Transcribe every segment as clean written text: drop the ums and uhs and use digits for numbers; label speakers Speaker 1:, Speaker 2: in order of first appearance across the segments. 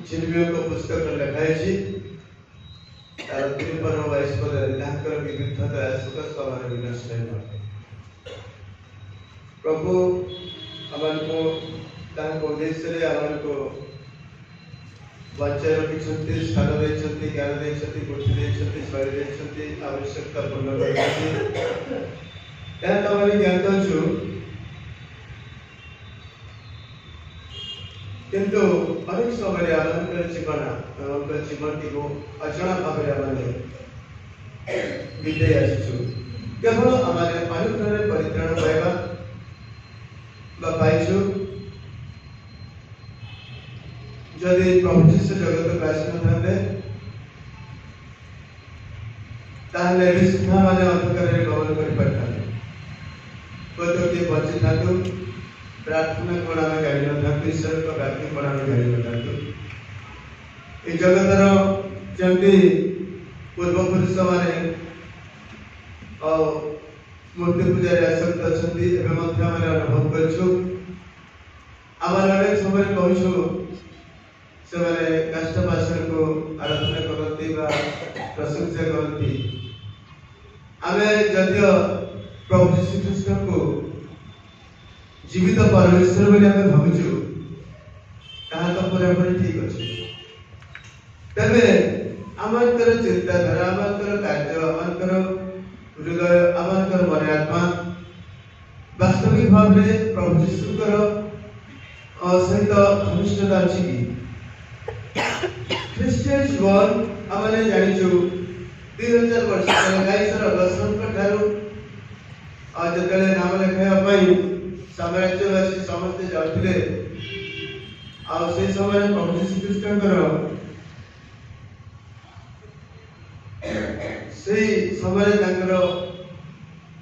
Speaker 1: झिलमिल को पुस्तक लिखाई तार 3 पर्व 22 पद तांकर विविधता सुख समान विनष्ट नटे प्रभु अमन को तांको उद्देश्य रे अमन को बच्चे रखिछंती स्थान देछंती ज्ञान देछंती बुद्धि देछंती शरीर देछंती आवश्यकता पूर्ण करछंती या तमरे ज्ञान दछु किंतु अनेक समय आमर जीवन को अजଣା भाव विदय आसु केवल आम अनुग्रह परित्राण पाइबा पाइछु जदि प्रभु जीशु जगत को आसनते ताहले विष्णु माने अंधकार गमन कर पारथाते कोई बची था प्रार्थना कोण आम जानी ना ईश्वर को वाक्य कोण आम जानी ना ये जगतर जमी पूर्वपुरुष मैंने मूर्ति पूजा आसक्त अच्छा अनुभव करूँ आम अनेक समय कहूँ से काष्ठपाषाण को आराधना करती प्रशंसा करती आम जदियो प्रभु यीशु कृष्ण को जीवित परमेश्वर बोली आम भावुचु ताहा तो पूरापूरी ठीक अच्छे तेरे आमर चिंताधारा आमर कार्य आमर हृदय आमर मन आत्मा वास्तविक भाव में प्रभु यीशुकर सहित घनिष्ठता अच्छी कि ख्रीष्टियन जीवन आम जाचु 2000 वर्ष गाइसर अगस्तन ठारू जो नाम लिखाई साम्राज्यवासी समस्ते जाते से समय प्रभु यीशु कृष्ण से समय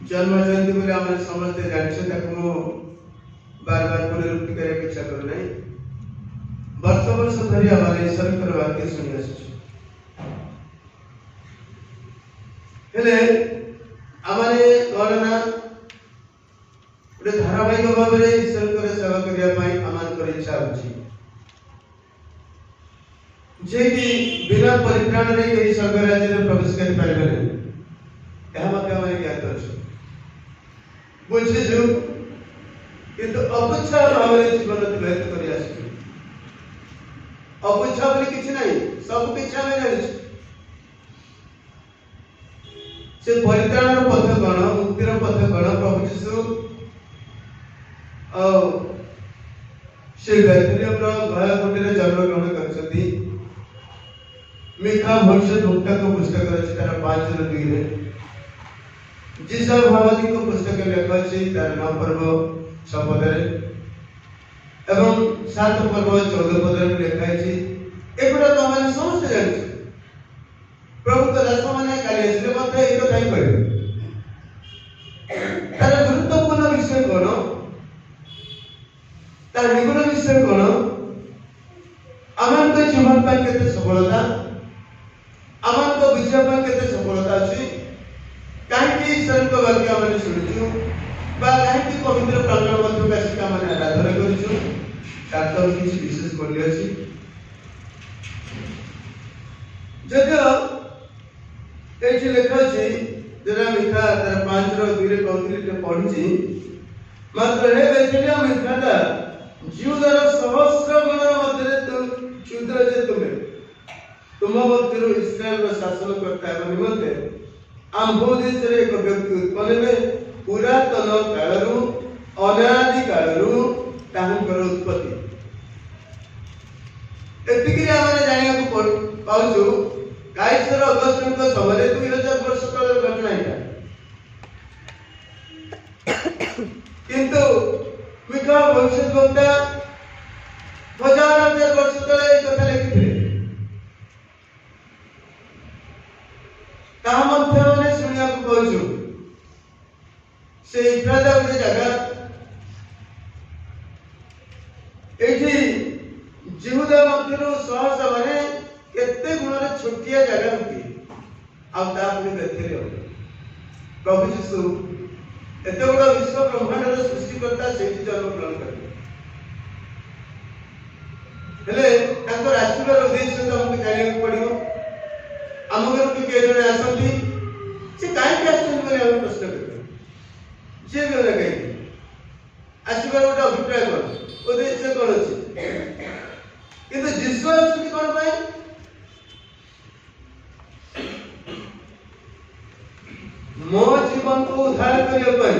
Speaker 1: जन्म जयंती बोले आम समस्ते जानते बार बार पुनरुक्ति करने इच्छा करूना वर्ष वर्ष धरी आम ईश्वर वाक्य शुणी आसुँ कौन ना गोटे धारावाहिक भाव में ईश्वर सेवा करने आम इच्छा अच्छी जे कि बिना परित्राण कहीं स्वर्ग राज्य में प्रवेश कर पारे ज्ञात अच्छे बुझीचु किंतु अपुच्छा भाव में जीवन अतिबाहित कर अपुच्छा बोली किसी ना सब किसी आम जानी से परित्राण पथ कौन मुक्तिर पथ कौन प्रभु यीशु से बैतनियम गयाकुंडी जन्म ग्रहण करछथि मिखा भविष्य भुक्ता को पुस्तक रची तार 5:2 जीसा भावती को पुस्तक लेखा अछि तार 9 पर्व 6 पदरे एवं 7 पर्व 14 पदरे लेखा अछि एगुडा तो हम समस्त जानि प्रभु का दास माने काली असले मते एक काई कहबे तार गुरुत्वपूर्ण विषय कोन तार निगुण विषय कोन आमन को जीवन पर केते सफलता आमन को विजय पर केते सफलता अछि काहे ईश्वर को वाक्य आमन सुनिछु बा काहे पवित्र प्रांगण मध्य आसी आमन आराधना करिछु तार किछि विशेष बोली अछि जदि एठी लेखा अछि जरा मिठा तार 5:2 रे कहथिले पढिछि मात्र हे बेचलिया मिठाटा जीवदर सहस्र गण मध्य क्षुद्र जे तुम मध्य इस्राएल शासन करता निमंते आम देश एक व्यक्ति उत्पन्न में पुरातन कालरू अनादि कालरू ताहंकर उत्पत्ति एतिकी आमे जानिया को पाउछु काइसर अगस्टिन को समय 2000 वर्ष काल घटना है किंतु मिखा भविष्यवक्ता 1000 वर्ष तले एक कथा लिखिथिले ता मध्य माने सुनिया को कहछु से इफ्राता गोटे जगह एठी जिहुदा मध्यरु सहसा माने केते गुणरे छोटिया जगह होती आ ता पुनी देखिले प्रभु यीशु एते बड़ा विश्व ब्रह्मांड रो सृष्टि करता सेठी जन्म ग्रहण करले हेले तांको आसबार उद्देश्य तो हमको जानने को पड़ियो आम घर को किए जने आसती से कहीं आसती बोले हम प्रश्न करते जे भी कहीं आसबार गोटे अभिप्राय कौन उद्देश्य कौन अच्छे किंतु जीसु आसती कौन पाए मो जीवन को उद्धार करने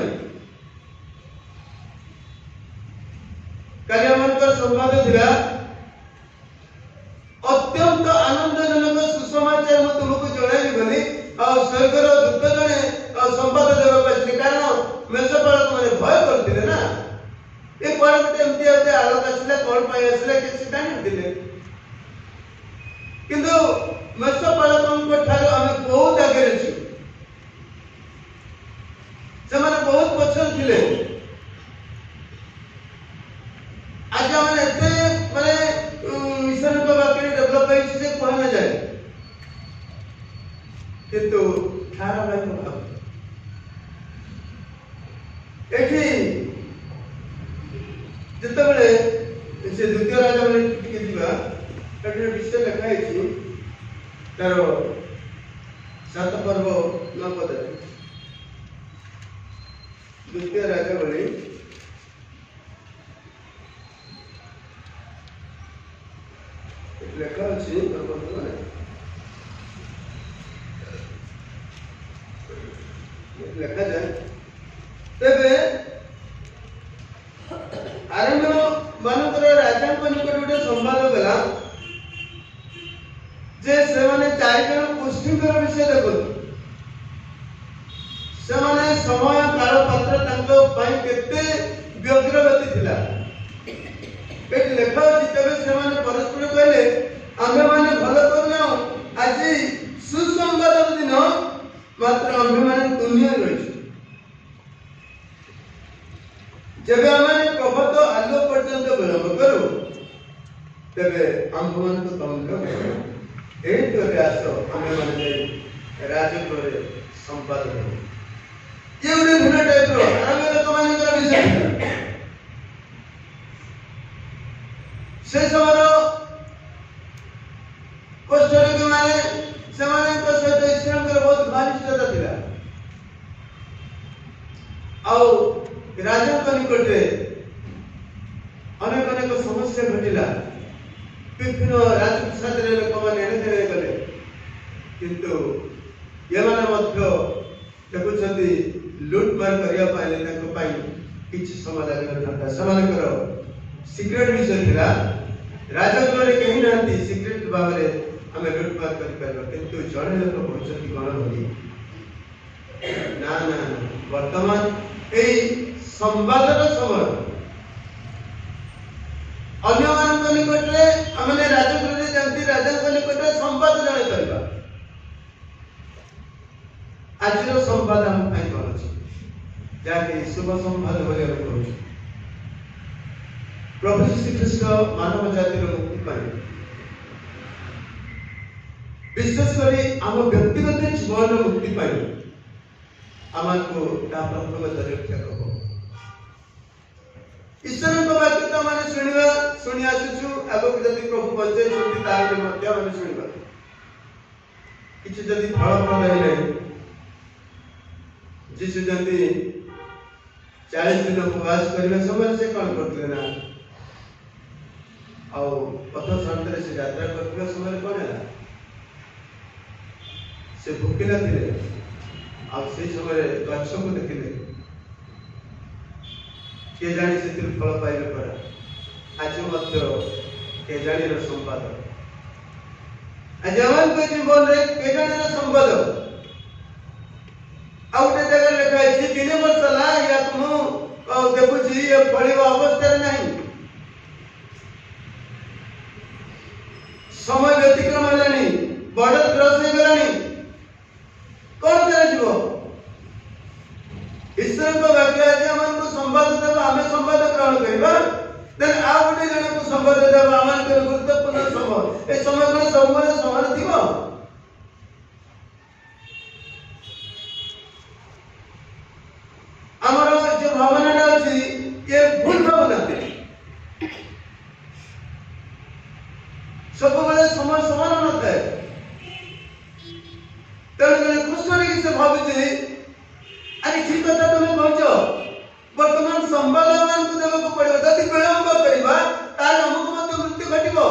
Speaker 1: कल्याणकर संवाद थिला अत्यंत आनंदजनक सुसमाचार मत तुमको जणाई बोली आ स्वर्गर दूत जने संवाद देवा पाछे कारण मेषपालक माने भय करथिले ना ए कोन गोटे एमती होते आलोक आसले कोन पाई आसले किछि जानि दिले किंतु मेषपालकन ठारो हम बहुत आगे छु ସେମାନେ ବହୁତ ପଛରେ ଥିଲେ आज हम एते माने ईश्वरଙ୍କ ବାକ୍ୟରେ ଡେଭଲପ ହେଇଛି ଯେ କୁହା ନା ଯାଏ କିନ୍ତୁ ଧାରାବାହିକ ଭାବ ଏଠି ଯେତେବେଳେ ସେ ଦ୍ୱିତୀୟ ରାଜା ମାନେ ଟିକେ ଯିବା ଏଠି ବିଷୟ ଲେଖା ହେଇଛି ତାର 7 ପର୍ବ 9 ପଦରେ द्वितीय राजा बने लेखा अच्छी लेखा जाए तेबे आरंभ मानकर राजा को निकट गोटे संवाद गला जे से माने 4 जन पुष्टिकर विषय देखो ସେମାନେ ସମୟ କାଳ ପାତ୍ର ତାଙ୍କ ପାଇଁ କେତେ ବ୍ୟଗ୍ରଗତି ଥିଲା ଏଠି ଲେଖା ଅଛି ତେବେ ସେମାନେ ପରସ୍ପର କହିଲେ ଆମ୍ଭେମାନେ ଭଲ କରୁନାହୁଁ ଆଜି ସୁସଂବାଦର ଦିନ ମାତ୍ର ଆମ୍ଭେମାନେ ତୁନିଆ ରହିଛୁ ଯେବେ ଆମେ ପ୍ରଭାତ ଆଲୋକ ପର୍ଯ୍ୟନ୍ତ ବିଳମ୍ବ କରୁ ତେବେ ଆମ୍ଭମାନଙ୍କୁ ଦଣ୍ଡ ଏହି ତୋରେ ଆସ ଆମ୍ଭେମାନେ ଯାଇ ରାଜଗୃହରେ ସମ୍ପାଦ କରୁ ये उन्हें भिन्न टाइप रो आराम में तो माने कर विषय से समरो कोष्ठरे के माने समाने को सहित ईश्वर कर बहुत घनिष्ठता थिला आउ राजा को निकटे अनेक अनेक समस्या घटिला विभिन्न राजप्रसाद रे लोक माने एने गले किंतु यमाने मध्य देखुछंती लुटमार करिया पाइले ताको पाई किछ समाधान करता समानकर सिक्रेट विषय थिला राजगृह कहीं नांती सिक्रेट भाबरे हमें लुटमार करि परबा किंतु जणे लोक कहउछंती कोन होली ना ना वर्तमान एई संवादर समय अन्य मान निकटरे हमने राजगृह जंती राजा निकटरे संवाद जणे करबा आज संवाद हम कौन अच्छे जाके शुभ संवाद बोले कहूँ प्रभु श्री कृष्ण मानव जातिर मुक्ति पाए विशेषकर आम व्यक्तिगत जीवन मुक्ति पाए आमको प्रथम रक्षा कब ईश्वर वाक्य तो मैंने शुणी आसुचु आगक जदि प्रभु बचाई शुणा कि फलप्रद है जीशु जंती 40 दिन उपवास करने समय से कौन करते ना आउ पथ शांति से यात्रा करते समय कौन है से भूखिला थे आ से समय गच्छ को देखिले के जानी से फल पाइले पड़ा आज मध्य के जानी रो संवाद आज हम को जीवन रे के जानी रो संवाद आउटे जगह लिखा है 3 वर्ष ला या तुम देखु जी ये बड़ी अवस्था नहीं समय व्यतिक्रम हेलानी बॉर्डर क्रॉस नहीं गलानी कौन करे जीवो ईश्वर को वाक्य है हमन को संवाद देबा हमें संवाद ग्रहण करबा देन आ गोटे जने को संवाद देबा हमन को गुरुत्वपूर्ण समय ए समय को सबले समान थिबो हमारा जो भावना अछि ये भूल भावना सब संबल मान को देबो पड़िबो जदि विलंब करिबा तार हमको मत मृत्यु घटिबो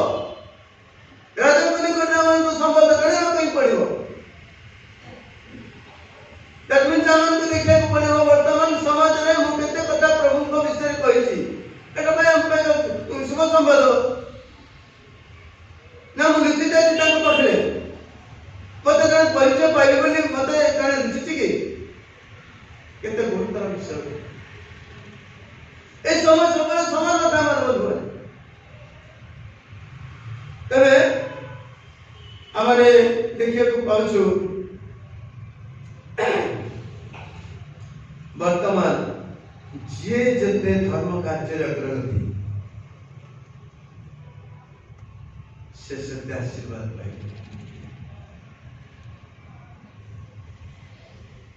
Speaker 1: राजा को निकट मान को संबल करिबो कहीं पड़िबो दैट मींस हमन को देखै को पड़िबो वर्तमान समाज रे मु केते कथा प्रभु को विषय कहिछि एटा भाई हम पे शुभ संबल ना मु लिखि दे ताको पखले मते कण परिचय पाइबो बोली मते कण लिखिछि कि केते गुरुतर विषय ए समाज सबले समान कथा मार बोलबो तबे हमारे देखिए को पाउछु वर्तमान जे जते धर्म कार्य अग्रगति से सत्य आशीर्वाद पाइबे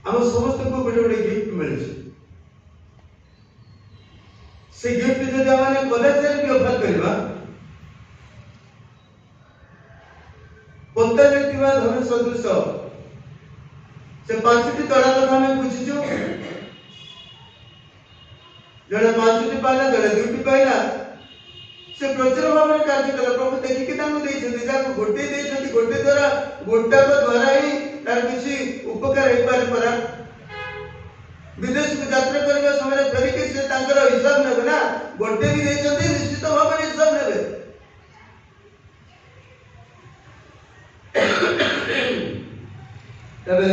Speaker 1: हम समस्त को बड़े बड़े गिफ्ट मिले से गिफ्ट जो जमाने कॉलेज रे व्यवहार करबा पोते व्यक्तिवा धर्म सदृश से पांचटी तड़ा कथा में बुझिजो जड़े पांचटी पाइला जड़े दुटी पाइला से प्रचुर भाव में कार्य कला प्रभु देखि कि तानु देइ छथि जाको गोटे देइ छथि गोटे द्वारा गोटा को द्वारा ही तार किछि उपकार हे पार परा विदेश को यात्रा करबा समय फेरि कि से तांकर हिसाब नेबे ना गोटे भी देइ छथि निश्चित भाव में हिसाब नेबे तबे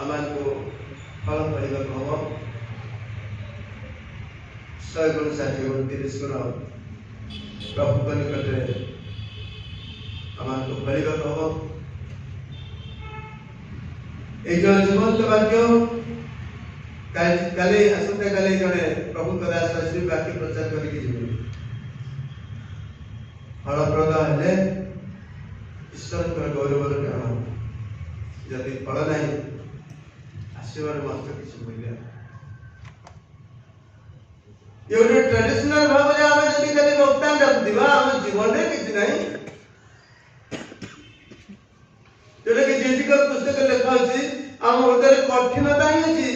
Speaker 1: अमान को फल पड़िबा कहबो 100 गुण 60 गुण 30 गुण प्रभु को निकट रे अमान को पड़िबा कहबो ए जो जीवंत वाक्य काले असंते काले जने प्रभु को दास श्री वाक्य प्रचार करि कि जीवन फलप्रद हेले ईश्वर को गौरव कारण यदि फल नहीं आशीर्वाद मस्त किसी मूल्य ये ଗୋଟେ ट्रेडिशनल भाव रे हम जदी खाली भक्तान डाक दिबा हम जीवन रे किछ नहीं जोटे कि जेजी का पुस्तक लिखा अछि हम उधर कठिनता ही अछि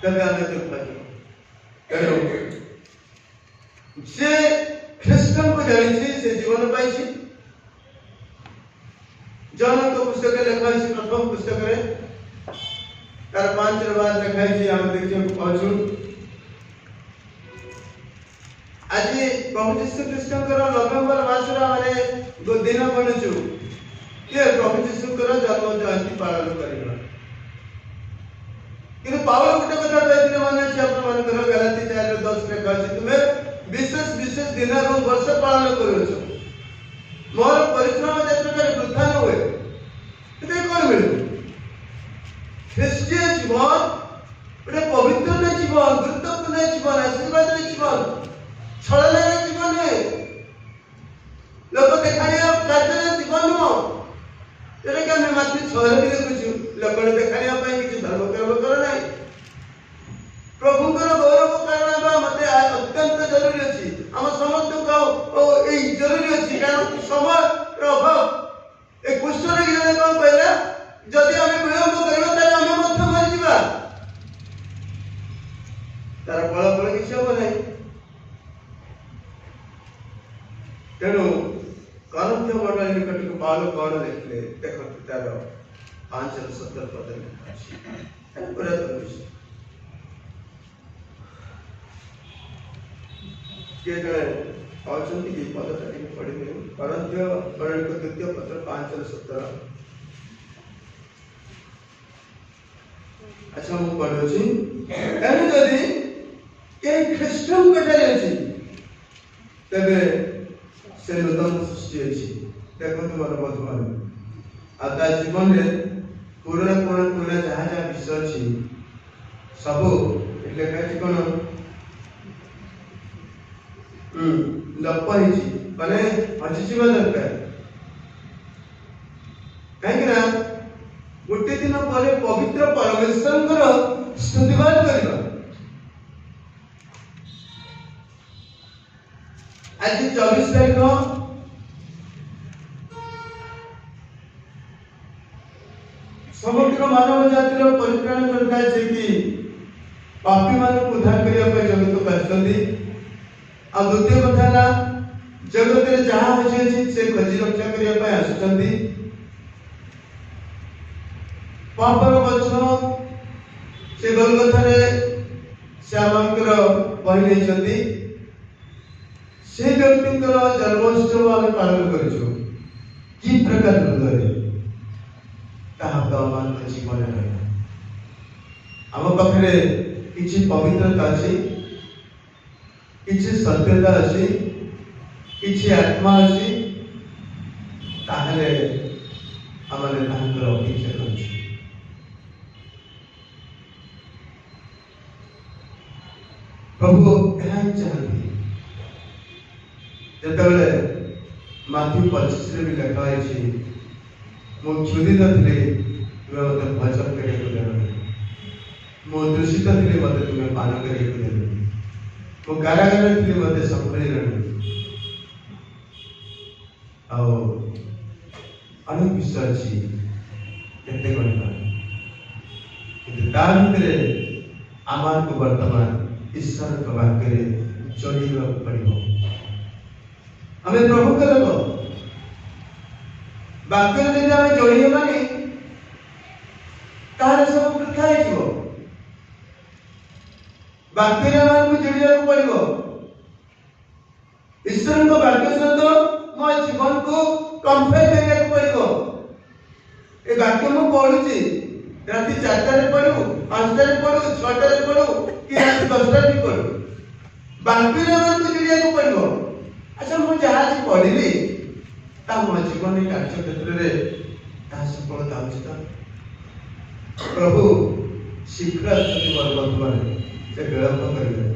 Speaker 1: तबे हमें दुख लगे करो से ख्रिस्टन को जानी से जीवन पाइछि जन को पुस्तक लिखा अछि प्रथम पुस्तक रे तार 5 बार लिखा अछि हम देखियो पाछु आज प्रभु यीशु ख्रिस्ट नवेम्बर मास रे माने दो दिन बनछु के प्रभु यीशु कर जन्म जयंती पालन करबा कि पावल गोटे कथा कहथिले माने अछि अपन मन कर गलाती 4:10 रे कहछि तुमे विशेष विशेष दिन और वर्ष पालन करूछो मोर परिश्रम जत्र वृथा न होए ते कोन मिले ख्रिस्टीय जीवन ଗୋଟେ ପବିତ୍ର ଜୀବନ ଗୁରୁତ୍ୱପୂର୍ଣ୍ଣ ଜୀବନ ଆଶୀର୍ବାଦ ଜୀବନ ଛଳନା ଜୀବନ ଲୋକ ଦେଖାଣିଆ କାର୍ଯ୍ୟ ଜୀବନ ନୁହଁ ଯେଟା କି ଆମେ ମାତ୍ର ଛଅରେ ଦେଖୁଛୁ ଲୋକ ଦେଖାଣିଆ ପାଇଁ କିଛି ଧର୍ମ କର୍ମ କର ନାହିଁ ପ୍ରଭୁଙ୍କର ଗୌରବ କାରଣ ହେବା ମତେ ଅତ୍ୟନ୍ତ ଜରୁରୀ ଅଛି ଆମ ସମସ୍ତଙ୍କୁ ଏଇ ଜରୁରୀ ଅଛି କାରଣ ସମୟର ଅଭାବ ଏ କୁଷ୍ଠରେ ଜଣେ କଣ କହିଲା ଯଦି ଆମେ ବିଳମ୍ବ କରିବା ତାହେଲେ ଆମେ ମଧ୍ୟ ମରିଯିବା तार फल किसी हम ना तेणु करंथ मंडल निकट को पाल कौन देखले देखो तार 5:17 पद लिखा अछि पुरातन विषय के जड़े पाउछंती कि पद ताकि पढ़ी देउ करंथ मंडल को द्वितीय पत्र 5:17 अच्छा मु पढ़ो छी एनु जदी के ख्रिस्टन कटरे अछि तबे से नूतन सृष्टि अछि देखो तुमर बधुमान आता जीवन रे पूर्ण जहाँ विषय अछि सब એટલે કહે કોણ લપ ହେଇଛି ମାନେ ହଜିଯିବା ଦରକାର କାହିଁକି ନା ଗୋଟେ ଦିନ ପରେ ପବିତ୍ର ପରମେଶ୍ୱରଙ୍କର ସ୍ତୁତିବାଦ କରିବା आज 24 तारीख समग्र मानव जातिर परित्राण करता है कि पापी मान को उद्धार करने जगत को आसुँच। आ द्वितीय कथा जगत में जहाँ अच्छे से खोजी रक्षा करने आसुँच। पापर गछ से गोलगथार से आमकर बही नहीं से व्यक्ति जन्मोत्सव आम पालन करूँ कि प्रकार जीवन रहा आम पाखे किसी पवित्रता अच्छी किसी सत्यता अच्छी किसी आत्मा अच्छी ताहले आमने ताहंकर अपेक्षा करूँ। प्रभु यह चाहती जिते माथ्यू 25 भी लिखा है मु क्षुधित थी तुम्हें मत भजन करने मु दूषित थी मत तुम्हें पान करने मु कारागार थी मत संभाली अनेक विषय अच्छी आम को वर्तमान ईश्वर के वाक्य जोड़ा पड़ो। आम प्रभु के लोक वाक्य यदि आम जोड़ीबानी सब वृथा हो वाक्य जोड़ा पड़ो। ईश्वर को वाक्य सहित मो जीवन को कंपेयर करने पड़ो। ये वाक्य मुझे पढ़ुची राति 4 पढ़ू 5 पढ़ू 6 पढ़ू कि राति 10 भी पढ़ू बाकी जोड़ा पड़ो। अच्छा मुझे जहाँ पढ़ी मो जीवन कार्य क्षेत्र में सफलता उचित। प्रभु शीघ्र वर्तमान से विलंब करेंगे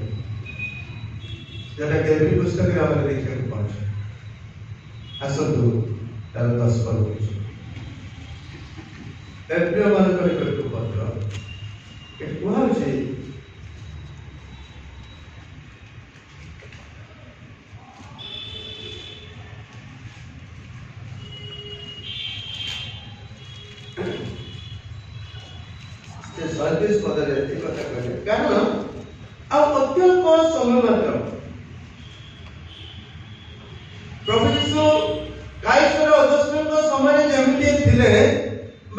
Speaker 1: जोटा के पुस्तक देखा पाँच आसतु तार 10 पद प्रिय मान पत्र कहुचे पद कारण अत्यल्प समय मात्र प्रभु यीशु कायसर अगस्टन समय जमी थे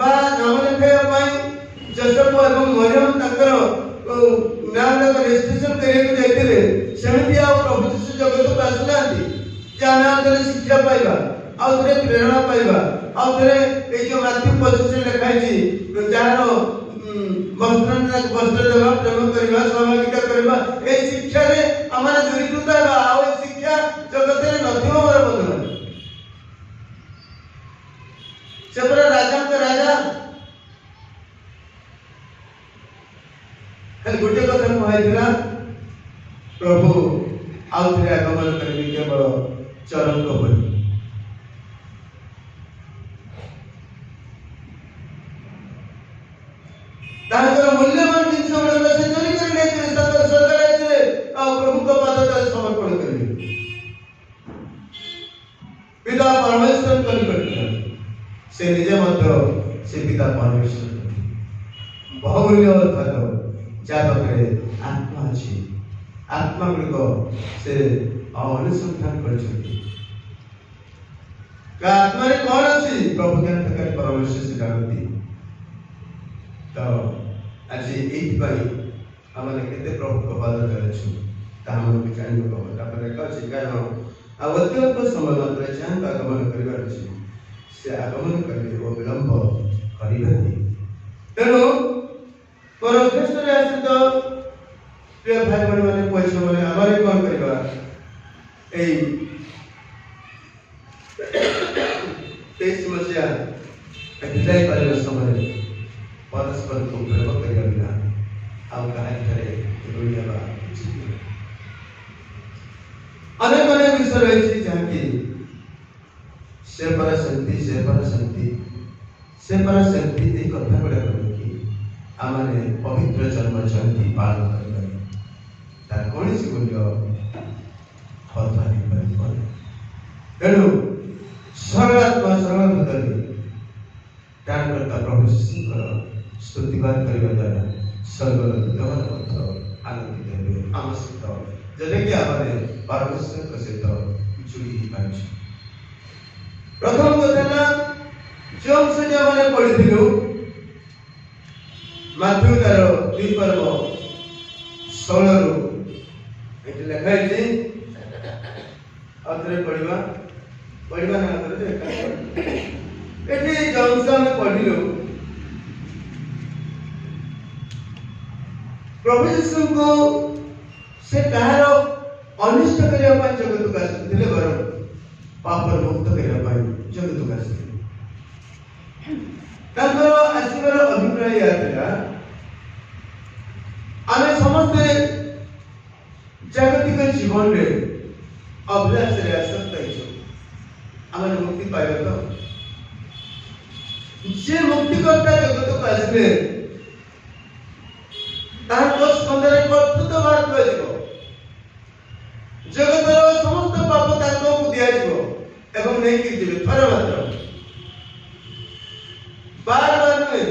Speaker 1: नाम लिखाई जोसेफ और मरियम नाम रजिस्ट्रेशन करने सेमती प्रभु यीशु जगत को आसुना शिक्षा पाइबा आउे प्रेरणा पाइबा आउे जो माथ्यू 25 लिखाई जार वस्त्र देवा प्रेम करवा सहभागिता करवा ए शिक्षा रे हमारा दूरीकृत है आ शिक्षा जगत रे नथियो मोर बंधु से पूरा राजा का राजा खाली गोटे कथा कहला प्रभु आउ थे आगमन करेंगे केवल चरण को मूल्यवान जिन से चोरी कर प्रभु को पाद समर्पण करेंगे पिता परमेश्वर कर से निजे मत से पिता परमेश्वर बहुमूल्य अर्थात जहाँ पाखे आत्मा अच्छी आत्मा गुड़िक से अनुसंधान कर आत्मा कौन अच्छी प्रभु ज्ञान परमेश्वर से जानती। तो आज ये आमने केते प्रभु को पाद चलछु भी जान कारण अत्यल्प समय मात्र जहाँ आगमन कर से आगमन करेंगे वो विलंब करेंगे तेणु मोर श्रेष्ठ आश्रित प्रिय भाई भाई मैंने पैसा मैंने आम कौन करवा मसीहा विदाय कर समय परस्पर को प्रेम करने बिना आउ अनेक अनेक विषय रही जहाँ की से पर शक्ति एक कथा गुड़ा कि आमने पवित्र जन्म जयंती पालन कर कौन सी मूल्य तेणु सरल आत्मा सरल हृदय ତ୍ରାଣକର୍ତ୍ତା ପ୍ରଭୁ ଯୀଶୁଙ୍କର ସ୍ତୁତିବାଦ କରିବା ଦ୍ୱାରା ସ୍ୱର୍ଗର ଦୂତମାନେ ମଧ୍ୟ ଆନନ୍ଦିତ ହେବେ ଆମ ସହିତ, ଯେଉଁଟାକି ଆମେ ପରମେଶ୍ୱରଙ୍କ ସହିତ ଯୋଡ଼ି ହେଇପାରୁଛୁ। ପ୍ରଥମ କଥା ହେଲା ଯେଉଁ ଅଂଶଟି ଆମେ ପଢ଼ିଥିଲୁ ମାଥ୍ୟୁ ତାର 2:16 ଏଠି ଲେଖା ହେଇଛି। ଆଉଥରେ ପଢ଼ିବା ନା ଆଉଥରେ ଏଠି ଯେଉଁ ଅଂଶ ଆମେ ପଢ଼ିଲୁ, ପ୍ରଭୁ ଯୀଶୁଙ୍କୁ ସେ କାହାର ଅନିଷ୍ଟ କରିବା ପାଇଁ ଜଗତକୁ ଆସିଥିଲେ, ବରଂ ପାପରୁ ମୁକ୍ତ କରିବା ପାଇଁ ଜଗତକୁ ଆସିଥିଲେ। ତାଙ୍କର ଆସିବାର ଅଭିପ୍ରାୟ ଏହା ଥିଲା, ଆମେ ସମସ୍ତେ ଜାଗତିକ ଜୀବନରେ ଅଭିଳାଷରେ ଆସକ୍ତ ହେଇଛୁ, ଆମେ ମୁକ୍ତି ପାଇବା ତ। ଯେ ମୁକ୍ତିକର୍ତ୍ତା ଜଗତକୁ ଆସିଲେ ତାଙ୍କ ସ୍କନ୍ଧରେ କର୍ତ୍ତୃତ୍ୱ ଭାର ଦିଆଯିବ, ଜଗତର ସମସ୍ତ ପାପ ତାଙ୍କୁ ଦିଆଯିବ ଏବଂ ନେଇକି ଯିବେ ଥରେ ମାତ୍ର, ବାରବାର ନୁହେଁ।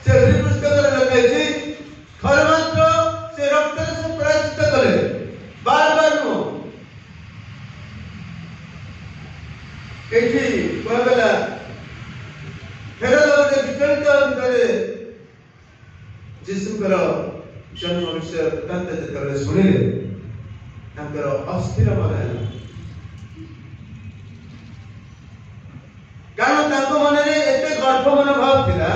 Speaker 1: ସେ ପୁସ୍ତକରେ ଲେଖା ହେଇଛି ଥରେ ମାତ୍ର ସେ ରକ୍ତରେ ସେ ପ୍ରାୟଶ୍ଚିତ୍ତ କଲେ, ବାରବାର ନୁହଁ। ଏଠି କୁହାଗଲା ହେରୋଦ ଗୋଟେ ବିଚଳିତ ଭିତରେ ଯୀଶୁଙ୍କର ଜନ୍ମ ବିଷୟ ବୃତ୍ତାନ୍ତ ଯେତେବେଳେ ଶୁଣିଲେ ତାଙ୍କର ଅସ୍ଥିର ମନ ହେଲା, କାରଣ ତାଙ୍କ ମନରେ ଏତେ ଗର୍ବ ମନୋଭାବ ଥିଲା।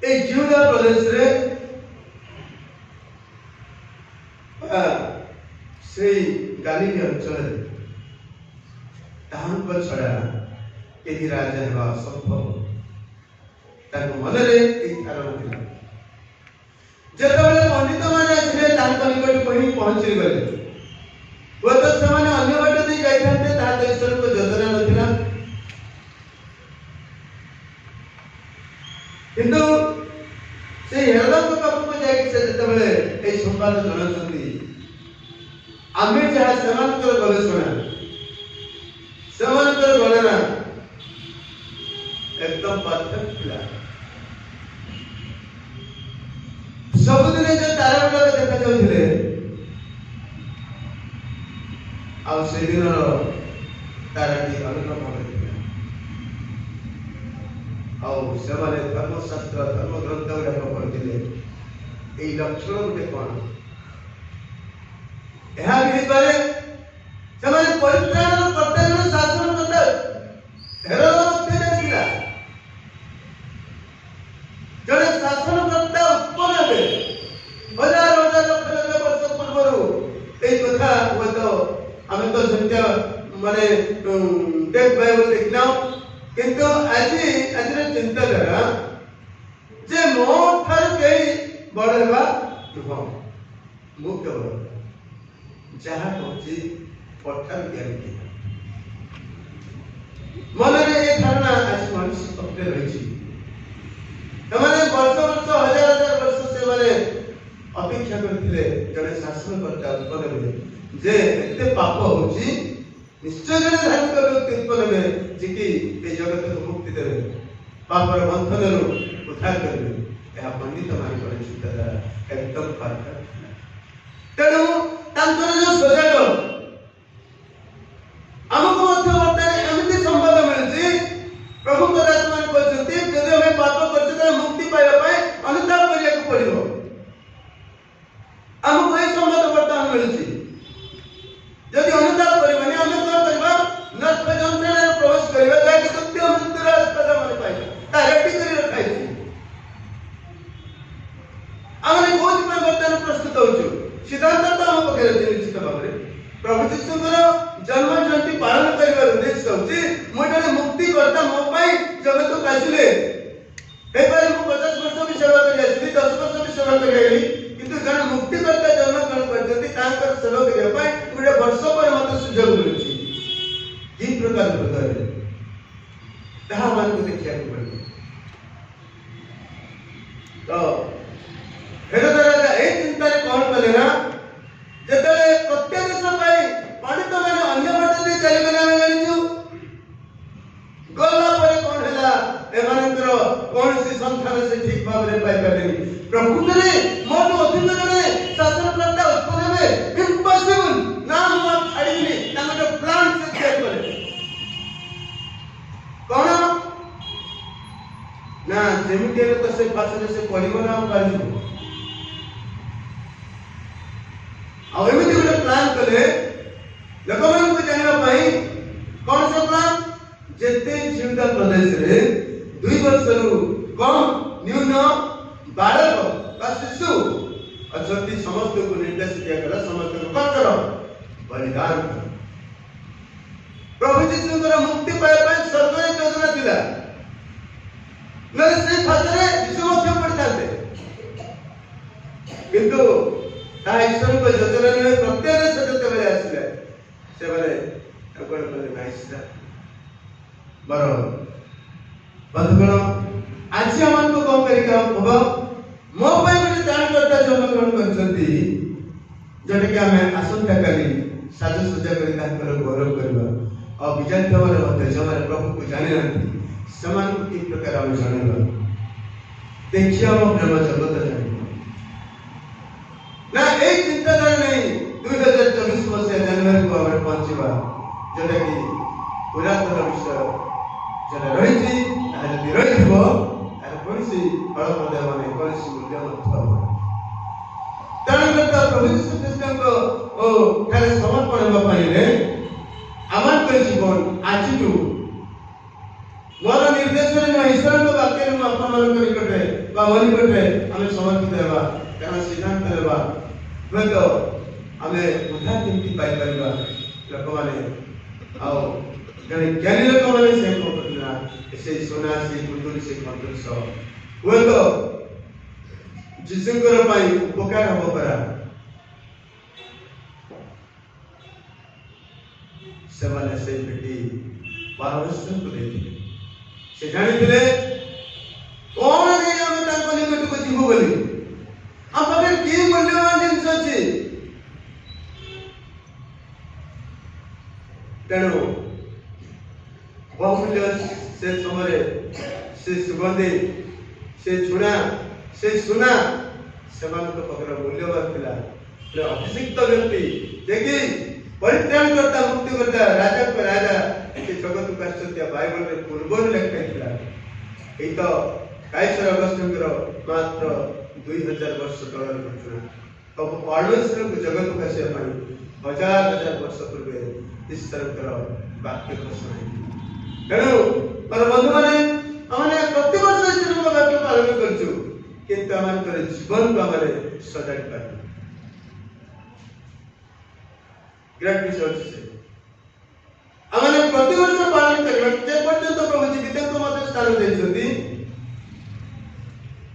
Speaker 1: এই জিহুদା ପ୍ରଦେଶରେ ସେଇ ଗାଲିଲି ଅଞ୍ଚଳରେ ତାହାଙ୍କ ଛଡ଼ା କେହି ରାଜା ହେବା ଅସମ୍ଭବ, ତାଙ୍କ ମନରେ ଏହି ଧାରଣା ଥିଲା। ଯେତେବେଳେ ପଣ୍ଡିତ ମାନେ ଆସିଲେ ତାଙ୍କ ନିକଟକୁ ହିଁ ପହଞ୍ଚିଗଲେ, ହୁଏତ ସେମାନେ ଅନ୍ୟ ବାଟ ଦେଇ ଯାଇଥାନ୍ତେ, ତାହା ତ ଈଶ୍ୱରଙ୍କ ଯୋଜନା ନଥିଲା। କିନ୍ତୁ ସେ ହେରୋଦଙ୍କ ପାଖକୁ ଯାଇକି ସେ ଯେତେବେଳେ ଏହି ସମ୍ବାଦ ଜଣାଉଛନ୍ତି, ଆମେ ଯାହା ସେମାନଙ୍କର ଗବେଷଣା, ସେମାନଙ୍କର ଗଣନା एकदम परफेक्ट ଥିଲା। ସବୁଦିନେ ଯେ ତାରା ଗୁଡାକ ଦେଖାଯାଉଥିଲେ, ଆଉ ସେଦିନର ତାରାଟି ଅଲଗା ଭାବରେ ଥିଲା। ଆଉ ସେମାନେ ଧର୍ମଶାସ୍ତ୍ର ଧର୍ମଗ୍ରନ୍ଥ ଗୁଡାକ ପଢିଥିଲେ, ଏଇ ଲକ୍ଷଣ ଗୋଟେ କଣ, ଏହା ବି ହେଇପାରେ ସେମାନେ ପରିତ୍ରାଣର କର୍ତ୍ତା ଶାସନ କର୍ତ୍ତା ହେରୋଦ ମଧ୍ୟରେ ଥିଲା। ଜଣେ ଶାସନକର୍ତ୍ତା ଉତ୍ପନ୍ନ ହେବେ, ହଜାର ହଜାର ଲକ୍ଷ ଲକ୍ଷ ବର୍ଷ ପୂର୍ବରୁ এই কথা ହୁଏତ ଆମେ ତ ସେମିତିଆ ମାନେ ଟେକ୍ ବାଇବଲ ଦେଖିନାଉ, କିନ୍ତୁ ଆଜିର ଚିନ୍ତାଧାରା ଯେ ମୋ ଠାରୁ କେହି ବଡ଼ ହେବା ନୁହଁ, ମୁଁ କେବଳ ଯାହା କହୁଛି ପଠାରୁ ଜ୍ଞାନୀ। ମନରେ ଏ ଧାରଣା ଆଜି ମଣିଷ ପକ୍ଷରେ ରହିଛି। ସେମାନେ ବର୍ଷ ବର୍ଷ ହଜାର ହଜାର ବର୍ଷ ସେମାନେ ଅପେକ୍ଷା କରିଥିଲେ ଜଣେ ଶାସନକର୍ତ୍ତା ଉତ୍ପନ୍ନ ହେବେ, ଯେ ଏତେ ପାପ ହଉଛି, ନିଶ୍ଚୟ ଜଣେ ଧାର୍ମିକ ବ୍ୟକ୍ତି ଉତ୍ପନ୍ନ ହେବେ, ଯିଏକି ଏ ଜଗତକୁ ମୁକ୍ତି ଦେବେ, ପାପର ବନ୍ଧନରୁ ଉଦ୍ଧାର କରିବେ। ଏହା ପଣ୍ଡିତ ମାନଙ୍କର ଚିନ୍ତାଧାରା ଏକଦମ ପରଫେକ୍ଟ ଥିଲା। ତେଣୁ ତାଙ୍କର ଯୋଉ ସଜାଗ ଆମକୁ ମଧ୍ୟ ବର୍ତ୍ତମାନ ଏମିତି ସମ୍ବାଦ ମିଳୁଛି, ପ୍ରଭୁଙ୍କ ଦାସମାନେ କହିଛନ୍ତି ଯଦି ଆମେ ପାପ କରୁଛୁ ତାହେଲେ ମୁକ୍ତି ପାଇବା ପାଇଁ ଅନୁତାପ କରିବାକୁ ପଡିବ। ଆମକୁ ଏହି ସମ୍ବାଦ ବର୍ତ୍ତମାନ ମିଳୁଛି, ଯଦି ଅନୁତାପ କରିବାନି ଆମେ କଣ କରିବା, ନର୍କ ଯନ୍ତ୍ରଣାରେ ପ୍ରବେଶ କରିବା, ଯାହାକି ସତ୍ୟ ମୃତ୍ୟୁର ଆସ୍ପଦ ଆମେ ପାଇବା, ତା ରେଡି କରି ରଖାଯାଇଛି। ଆମେ କୋଉଥିପାଇଁ ବର୍ତ୍ତମାନ ପ୍ରସ୍ତୁତ ହଉଛୁ, ସିଦ୍ଧାନ୍ତ ତ ଆମ ପାଖରେ ଅଛି ନିଶ୍ଚିତ ଭାବରେ। ପ୍ରଭୁ ଯୀଶୁଙ୍କର ଜନ୍ମ ଜୟନ୍ତୀ ପାଳନ କରିବାର ଉଦ୍ଦେଶ୍ୟ ହଉଛି, ମୁଁ ଜଣେ ମୁକ୍ତିକର୍ତ୍ତା ମୋ ପାଇଁ ଜଗତକୁ ଆସିଲେ। ହେଇପାରେ ମୁଁ 50 ବର୍ଷ ବି ସେବା କରି ଆସିଲି, 10 ବର୍ଷ ବି ସେବା କରି ଆସିଲି, କିନ୍ତୁ ଜଣେ ମୁକ୍ତିକର୍ତ୍ତା ଜନ୍ମଗ୍ରହଣ କରିଛନ୍ତି, ତାଙ୍କର ସେବା କରିବା ପାଇଁ ଗୋଟେ ବର୍ଷ ପରେ ମତେ ସୁଯୋଗ ମିଳୁଛି। କି ପ୍ରକାର ହୃଦୟରେ ତାହା ଆମକୁ ଦେଖିବାକୁ ପଡିବ। ତ ହେରୋଦ ରାଜା ଏଇ ଚିନ୍ତାରେ କଣ କଲେ ନା, ଯେତେବେଳେ में पाई पारे प्रकृति में मोर अधिक जने शासन प्राप्त उत्पन्न में इम्पॉसिबल ना हम आप छाड़ीनी ना जो प्लान से क्रिएट करे कौन ना जेमिति तो से पाछे से पड़िबो ना पारिबो आ एमिति गोटे प्लान कले लोक मान को जानिबा पई कौन सा प्लान जेते जिंदा प्रदेश रे 2 वर्ष रु कम न्यून बालक बा शिशु अछंती समस्त को निर्देश दिया गला समस्त को कर करो बलिदान करो प्रभु यीशु को मुक्ति पाए पाए सर्वरे योजना दिला नरे से फातरे यीशु मध्य पड़ताते किंतु ता ईश्वर को योजना में प्रत्येक से जते बेले आसीले से बेले अकोड़ करे नाइसा बरो बंधुगण आज हमन को कम करी काम होबो मो पई गोटे दान करता जन्मग्रहण करछंती जटे कि हमें आसंता करी साज सज्जा करी ताकर गौरव करबा और विजय माने मते जमारे प्रभु को जानि नथि समान को की प्रकार हम जानिबा देखिया हम प्रेम जगत जानि ना एक चिंताधारा नहीं 2024 मसीहा जनवरी को हमें पहुंचीबा जटे कि पुरातन विषय जने रहिछि ताहे रहिबो ताहे कोनसी फलप्रद माने कोनसी मूल्य नथबो तणकता प्रभु यीशु ख्रीष्ट को ओ खाली समर्पण हेबा पई रे आमान को जीवन आजिटू मोर निर्देश रे ईश्वर को वाक्य रे अपन मन को निकटे बा मन निकटे हमें समर्पित हेबा कारण सिद्धांत लेबा तो हमें उद्धार केमती पाई परिबा लोक माने आओ जने ज्ञानी लोक माने से को पतना से सोना से कुंडली से कंदुस वो तो जिसंकर पाई उपकार हो परा सेमाने से बेटी पारवश्य को देती से जानी थे कौन नहीं हमें ताको निकट को जीव बोली हम अगर की मूल्यवान जिनिस अछि तेणु बहुमूल्य से समय से सुगंधि से छुणा से सुना सेमान तो पकड़ मूल्यवान थिला ले अभिषिक्त व्यक्ति देखि परित्राण करता मुक्ति करता राजा को राजा के जगत को आश्चर्य बाइबल रे पूर्व लिखा थिला ए तो काइसर अगस्टिन को मात्र 2000 वर्ष तळर घटना तो परमेश्वर को जगत को आसे पाई हजार वर्ष पूर्व ईश्वर कर वाक्य घोषणा तेणु पर बंधु माने हमने प्रति वर्ष ईश्वर को वाक्य पालन करछु किंतु हमारे जीवन को हमारे सजाड़ पाए ग्रेट विषय से हमने प्रति वर्ष पालन करबा जे पर्यंत प्रभु जीवित को मते स्थान देछथि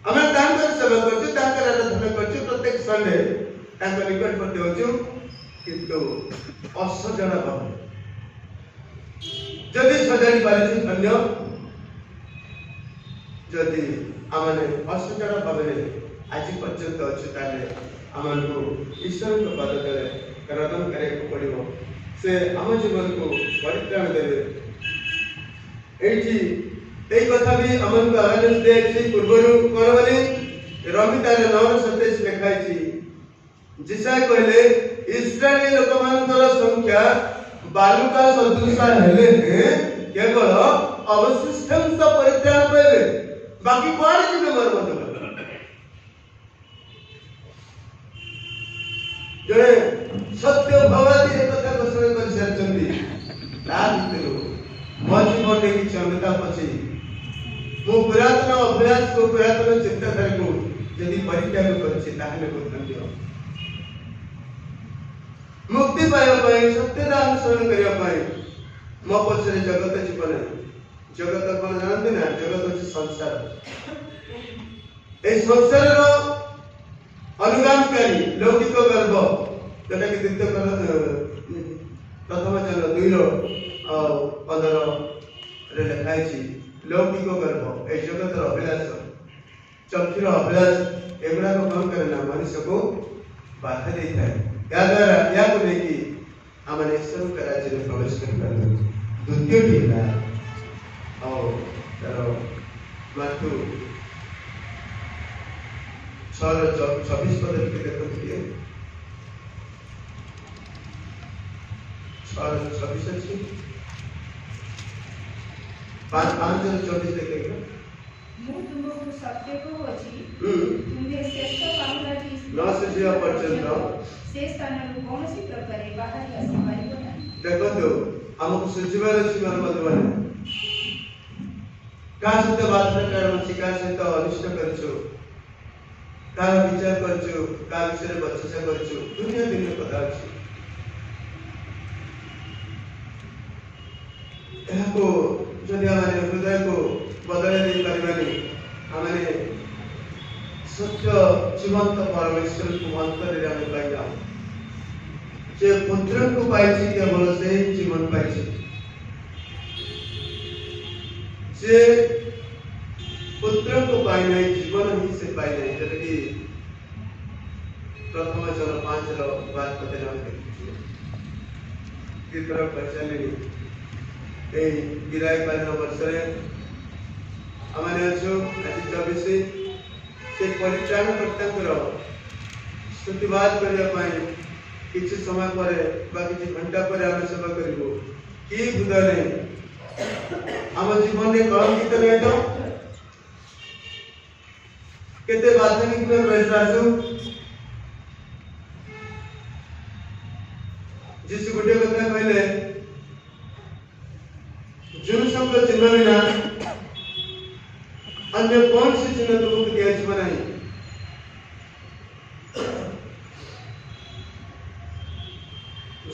Speaker 1: हमें दान कर सेवा करछु ताकर आराधना करछु प्रत्येक संडे ताकर निकट पर देउछु किंतु असजड़ा भाव जदि सजाड़ी पारिछु धन्य जदि आमने असजड़ा भाव आज पर्यंत अच्छे ताले आमन को ईश्वर को पद तले करदम करे को पड़िबो से आम जीवन को परित्राण देबे एठी एई कथा भी आमन को अवेयरनेस देछि पूर्वरु करबली रमिता रे 9:27 लिखाई छी जिसा कहले इस्राएली लोक मानकर संख्या बालुका सदृश हेले केवल अवशिष्टांश परित्राण पाइबे बाकी कोन जीवे मर मत जड़े सत्य भगवती एक कथा घोषणा कर सारचंदी ता भितरु मजी मोटे की चंदता पछी मो पुरातन अभ्यास को पुरातन चिंताधारा को यदि परित्याग करछि ताहले बुद्धि मुक्ति पाइबा पई सत्यता अनुसरण करिया पई मो पछरे जगत जीवन जगत कोन जानते ना जगत अछि संसार ए संसार रो अनुगामकारी लौकिक गर्भ जटा कि द्वितीय प्रथम चरण 2:15 रे लिखाई छी लौकिक गर्भ ए जगत रो अभिलाष चक्षुर अभिलाष एगुड़ा को कौन करना मनुष्य को बाधा देता है या द्वारा या को लेकी हमने ईश्वर के राज्य में प्रवेश कर पाए द्वितीय की है और चलो मातु 6:24 पद के देखो दिए 6:24 अच्छी 5:24 देखेगा
Speaker 2: ମୁଁ ତୁମକୁ ସତ୍ୟ କହୁଅଛି ତୁମେ ଶେଷ ପାହୁଲାଟି
Speaker 1: न सुझिया पर्यंत
Speaker 2: ସେ ସ୍ଥାନରୁ କୌଣସି ପ୍ରକାରେ ବାହାରି ଆସିପାରିବ ନାହିଁ।
Speaker 1: देखो हमको सुझिबार अछि मन मधुबन का सहित बात कारण अछि का सहित अनिष्ट करछु का विचार करछु का विषय बचसा करछु दुनिया दुनिया पता अछि एहाको जदि हमारे हृदय को बदले नहीं पारिबानी हमारे सत्य जीवंत परमेश्वर को अंतर में पाइला जे पुत्र को पाइछि केवल से जीवन पाइछि जे पुत्र को पाइ नहीं जीवन ही से पाइ नहीं जबकि प्रथम जन 5 रो बात पते हम देखिछु की तरह पहचानली ए विदाय कालीन वर्षरे हमारे अच्छो आज 24 से परित्राण करता स्तुतिवाद करने किसी समय पर किसी घंटा पर आम सेवा करूँ कि बुध नहीं आम जीवन में कम गीत नहीं तो केते बाधनिक में प्रयास जिस गोटे कथा कहले जुन शब्द चिन्ह बिना अन्य कौन सी चिन्ह तुमको दिया नहीं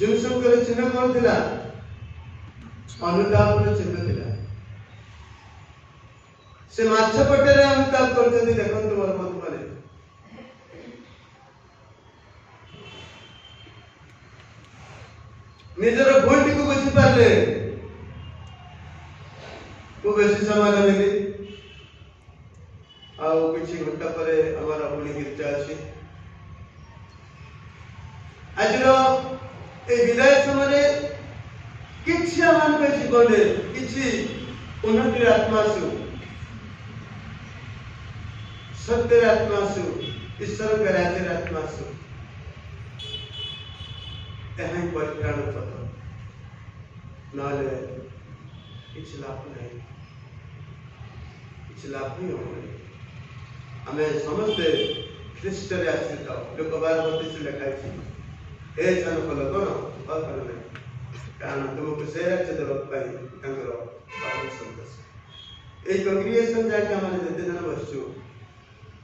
Speaker 1: जुन शब्द चिन्ह कौन थिला अनुताप चिन्ह थिला से माछ पटेरे अनुताप करते देखो मोर मत माने निजर भूल को बुझी पारले को बेसी समय लगेली आउ किछि घंटा परे हमारा पुणी गिरजा अछि आजरो ए विदाय समय किछि आमान के जीवन किछि उन्नति आत्मा सु सत्य आत्मा सु ईश्वर के राज्य आत्मा सु एहन परित्राण पथ नाले किछि लाभ नहीं किछि लाभ नहीं होने हमें समझते ख्रीष्ट रे आश्रित लोक 12:32 लिखा है ए जन को लोगन बात करने कारण तुमको से राज्य देव पाई तंगर परमेश्वर दस ए कांग्रेगेशन जाके हमारे जते जन बसछु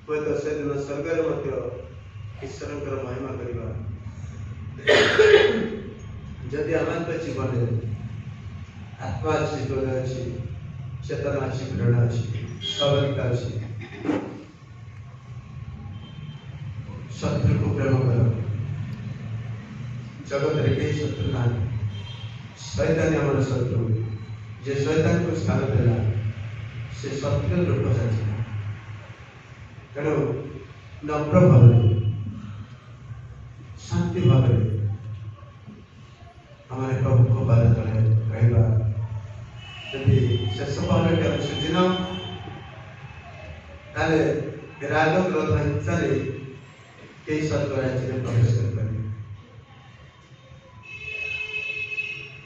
Speaker 1: कोई तो से दिन स्वर्ग रे मध्य ईश्वरकर महिमा करबा जदि आमान पे जीवन आत्मा अछि जीवन अछि चेतना अछि प्रेरणा अछि सबलिका अछि शत्रु को प्रेम करो जगत रे के शत्रु ना शैतान हमारा शत्रु जे शैतान को स्थान देला से शत्रु रूप जाचे तेणु नम्र भाव शांति भाव हमारे प्रभु को बारे तले रहबा यदि शेष भाव के सुदिन ताले राग क्रोध हिंसा रे के स्वर्ग राज्य में प्रवेश कर पाए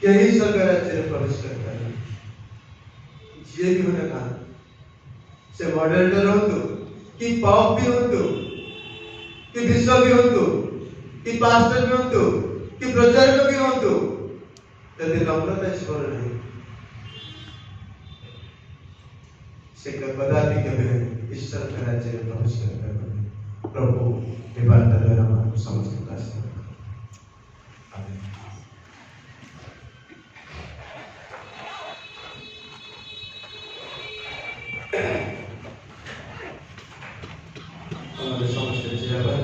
Speaker 1: यही स्वर्ग राज्य में प्रवेश कर पाए जे भी होने का से मॉडरेटर हो तो कि पाप भी हो तो कि विश्व भी हो तो कि पास्टर भी हो तो कि प्रचारक भी हो तो यदि नम्रता जीवन नहीं से कदापि केवल ईश्वर के राज्य में प्रवेश कर पाए प्रभु के वार्ता द्वारा हम समस्त का हमारे समस्त जीवन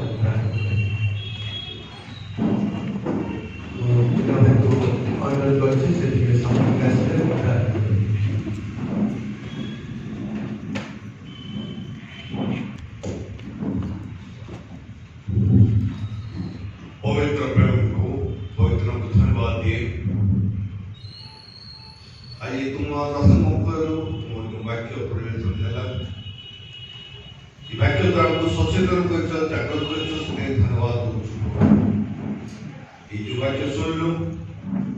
Speaker 1: ऑर्डर करते से ठीक समस्त का
Speaker 3: पवित्र प्रभु को पवित्र को धन्यवाद दिए आज तुम दशम मुखर मोर वाक्य प्रयोजन है এই বাক্য দ্বারা আমাকে সচেতন করেছ, জাগ্রত করেছ, সেটাই ধন্যবাদ করছি। এই যে বাক্য শুনলু,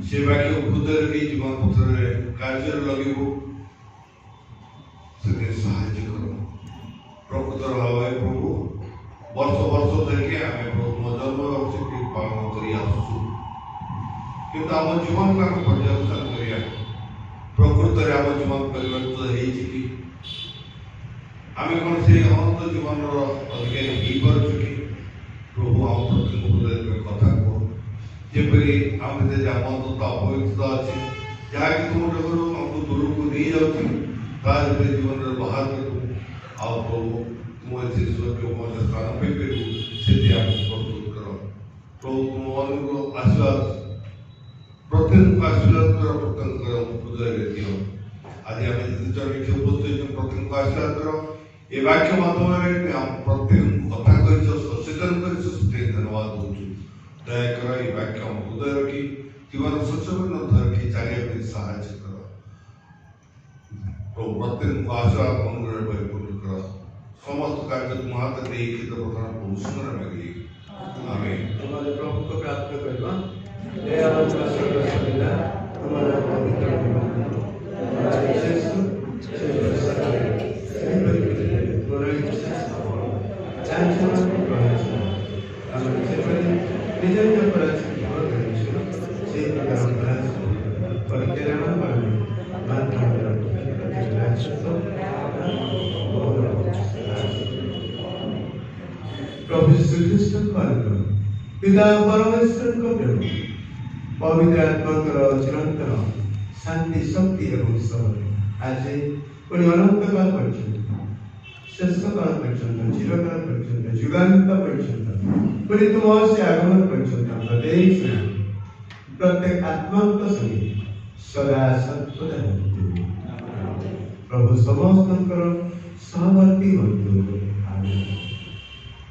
Speaker 3: সে বাক্য হৃদয়কে জীবন পথরে কার্যের লগাইব, সেটাই সাহায্য করো। প্রকৃতর ভাবে প্রভু ବର୍ଷ ବର୍ଷ ଧରିକି ଆମେ ପ୍ରଥମ ଜନ୍ମ ବାର୍ଷିକୀ ପାଳନ କରି ଆସୁଛୁ, କିନ୍ତୁ ଆମ ଜୀବନକୁ ଆମେ ପର୍ଯ୍ୟବେକ୍ଷଣ କରିବା ପ୍ରକୃତରେ ଆମ ଜୀବନ ପରିବର୍ତ୍ତିତ ହେଇଛି କି? ଆମେ କ'ଣ ସେଇ ଅନନ୍ତ ଜୀବନର ଅଧିକାରୀ ହେଇପାରୁଛୁ କି? ପ୍ରଭୁ ଆମ ପ୍ରତି ହୃଦୟରେ କଥା କୁହ, ଯେପରି ଆମେ ଯେ ଆମ ଅନ୍ତତ ଅପବିତ୍ର ଅଛି, ଯାହାକି ତୁମ ଡଗରୁ ଆମକୁ ଦୂରକୁ ନେଇଯାଉଛି, ତାହା ଯେପରି ଜୀବନରେ ବାହାର କରିବୁ। ଆଉ ପ୍ରଭୁ ତୁମ ଏଥିରେ ସ୍ୱର୍ଗ ମଧ୍ୟ ସ୍ଥାନ ପାଇପାରିବୁ, ସେଥି ଆମକୁ ପ୍ରସ୍ତୁତ କର। ପ୍ରଭୁ ତୁମମାନଙ୍କୁ ଆଶୀର୍ବାଦ, ପ୍ରତ୍ୟେକଙ୍କୁ ଆଶୀର୍ବାଦ କର, ପ୍ରତ୍ୟେକଙ୍କର ହୃଦୟରେ ଦିଅ। ଆଜି ଆମେ ଯେତେ ଜଣ ଏଠି ଉପସ୍ଥିତ ପ୍ରତ୍ୟେକଙ୍କୁ ଆଶୀର୍ବାଦ କର। ଏ ବାକ୍ୟ ମାଧ୍ୟମରେ ପ୍ରତ୍ୟେକଙ୍କୁ କଥା କରିଛ, ସଚେତନ କରିଛ, ସେଥିପାଇଁ ଧନ୍ୟବାଦ ଦଉଛୁ। ଦୟାକର ଏ ବାକ୍ୟ ଆମ ହୃଦୟ ରଖି ଜୀବନ ସଚେତନ ଧରିକି ଚାଲିବା ପାଇଁ ସାହାଯ୍ୟ କର। ପ୍ରଭୁ ପ୍ରତ୍ୟେକଙ୍କୁ ଆଶୀର୍ବାଦ ଅନୁଗ୍ରହ ପରିପୂର୍ଣ୍ଣ କର। समस्त कार्य तुम हाथ दे के तो प्रधान प्रभु सुंदर मगली आमीन।
Speaker 1: तुम्हारे प्रभु को प्रार्थना करवा, हे हमारे सर्वशक्तिमान, तुम्हारा पवित्र नाम, तुम्हारे यीशु प्रभु यीशु ख्रीष्ट पिता परमेश्वर को प्रेम, पवित्र आत्मा चिरंतन शांति शक्ति एवं सब आज पुणी अनंत काल पर्यंत शेष काल पर्यंत चिरकाल पर्यंत युगांत पर्यंत पुणी तुम से आगमन पर्यंत प्रत्येक आत्मांत संगे सदा सर्वदा प्रभु समस्त सहवर्ती बंधु आमेन।